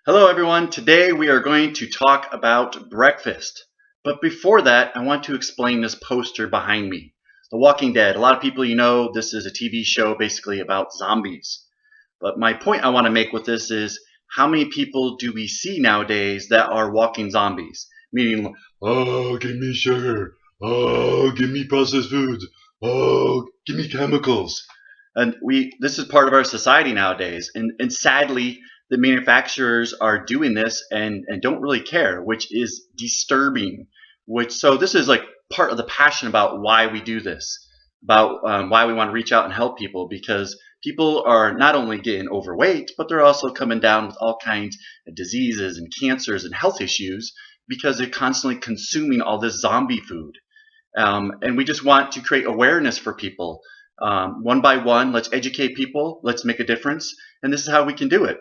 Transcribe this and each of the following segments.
Hello everyone, today we are going to talk about breakfast. But before that, I want to explain this poster behind me. The Walking Dead. A lot of people this is a TV show basically about zombies. But my point I want to make with this is how many people do we see nowadays that are walking zombies? Meaning, oh, give me sugar. Oh, give me processed foods. Oh, give me chemicals. And this is part of our society nowadays. And sadly, the manufacturers are doing this and don't really care, which is disturbing. So this is like part of the passion about why we do this, about why we want to reach out and help people, because people are not only getting overweight, but they're also coming down with all kinds of diseases and cancers and health issues because they're constantly consuming all this zombie food. And we just want to create awareness for people. One by one, let's educate people, let's make a difference, and this is how we can do it.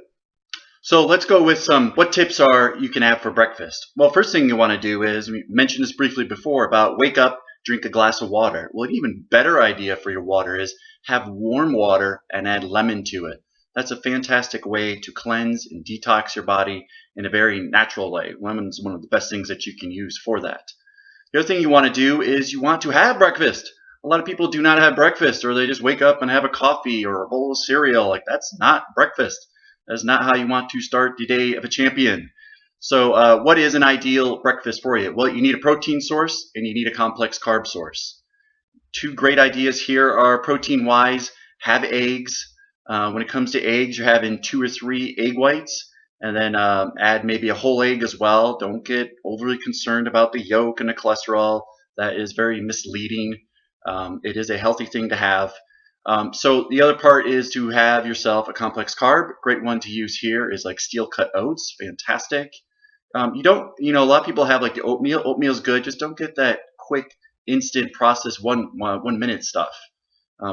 So let's go with what tips are you can have for breakfast. Well, first thing you want to do is, we mentioned this briefly before, about wake up, drink a glass of water. Well, an even better idea for your water is have warm water and add lemon to it. That's a fantastic way to cleanse and detox your body in a very natural way. Lemon's one of the best things that you can use for that. The other thing you want to do is you want to have breakfast. A lot of people do not have breakfast, or they just wake up and have a coffee or a bowl of cereal. Like, that's not breakfast. That's not how you want to start the day of a champion. So what is an ideal breakfast for you? Well, you need a protein source and you need a complex carb source. Two great ideas here are, protein-wise, have eggs. When it comes to eggs, you're having 2 or 3 egg whites, and then add maybe a whole egg as well. Don't get overly concerned about the yolk and the cholesterol. That is very misleading. It is a healthy thing to have. So the other part is to have yourself a complex carb. Great one to use here is like steel cut oats. Fantastic. A lot of people have like the oatmeal. Oatmeal's good. Just don't get that quick, instant processed 1 minute stuff.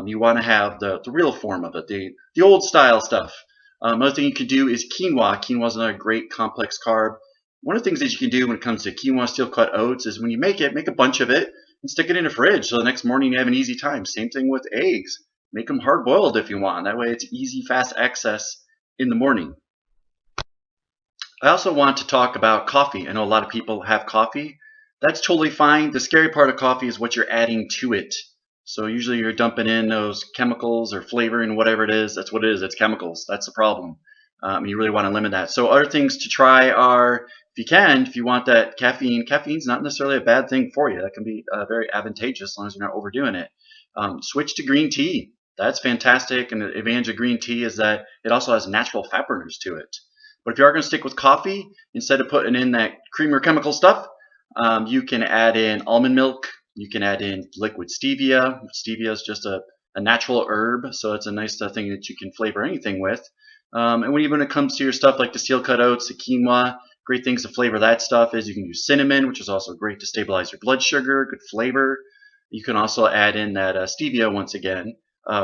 You want to have the real form of it, the old style stuff. Another thing you can do is quinoa. Quinoa is another great complex carb. One of the things that you can do when it comes to quinoa steel cut oats is when you make it, make a bunch of it and stick it in the fridge so the next morning you have an easy time. Same thing with eggs. Make them hard boiled if you want. That way it's easy, fast access in the morning. I also want to talk about coffee. I know a lot of people have coffee. That's totally fine. The scary part of coffee is what you're adding to it. So usually you're dumping in those chemicals or flavoring, whatever it is. That's what it is. It's chemicals. That's the problem. You really want to limit that. So other things to try are, if you want that caffeine, caffeine's not necessarily a bad thing for you. That can be very advantageous as long as you're not overdoing it. Switch to green tea. That's fantastic. And the advantage of green tea is that it also has natural fat burners to it. But if you are going to stick with coffee, instead of putting in that cream or chemical stuff, you can add in almond milk. You can add in liquid stevia. Stevia is just a natural herb, so it's a nice thing that you can flavor anything with. And when it comes to your stuff like the steel cut oats, the quinoa, great things to flavor that stuff is you can use cinnamon, which is also great to stabilize your blood sugar, good flavor. You can also add in that stevia once again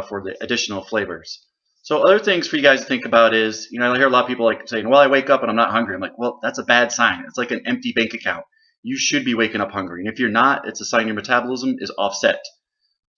for the additional flavors. So other things for you guys to think about is, I hear a lot of people like saying, well, I wake up and I'm not hungry. I'm like, well, that's a bad sign. It's like an empty bank account. You should be waking up hungry. And if you're not, it's a sign your metabolism is offset.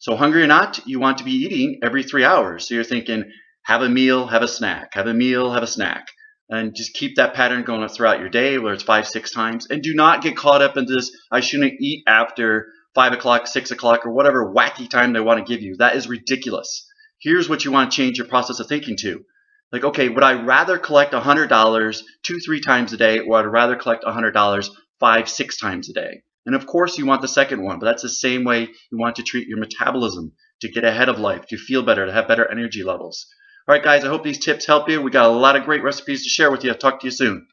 So hungry or not, you want to be eating every 3 hours. So you're thinking, have a meal, have a snack, have a meal, have a snack. And just keep that pattern going throughout your day, whether it's 5, 6 times. And do not get caught up into this, I shouldn't eat after 5 o'clock, 6 o'clock, or whatever wacky time they want to give you. That is ridiculous. Here's what you want to change your process of thinking to. Like, okay, would I rather collect $100 2, 3 times a day, or would I rather collect $100 5, 6 times a day? And of course you want the second one, but that's the same way you want to treat your metabolism, to get ahead of life, to feel better, to have better energy levels. All right, guys, I hope these tips help you. We got a lot of great recipes to share with you. I'll talk to you soon.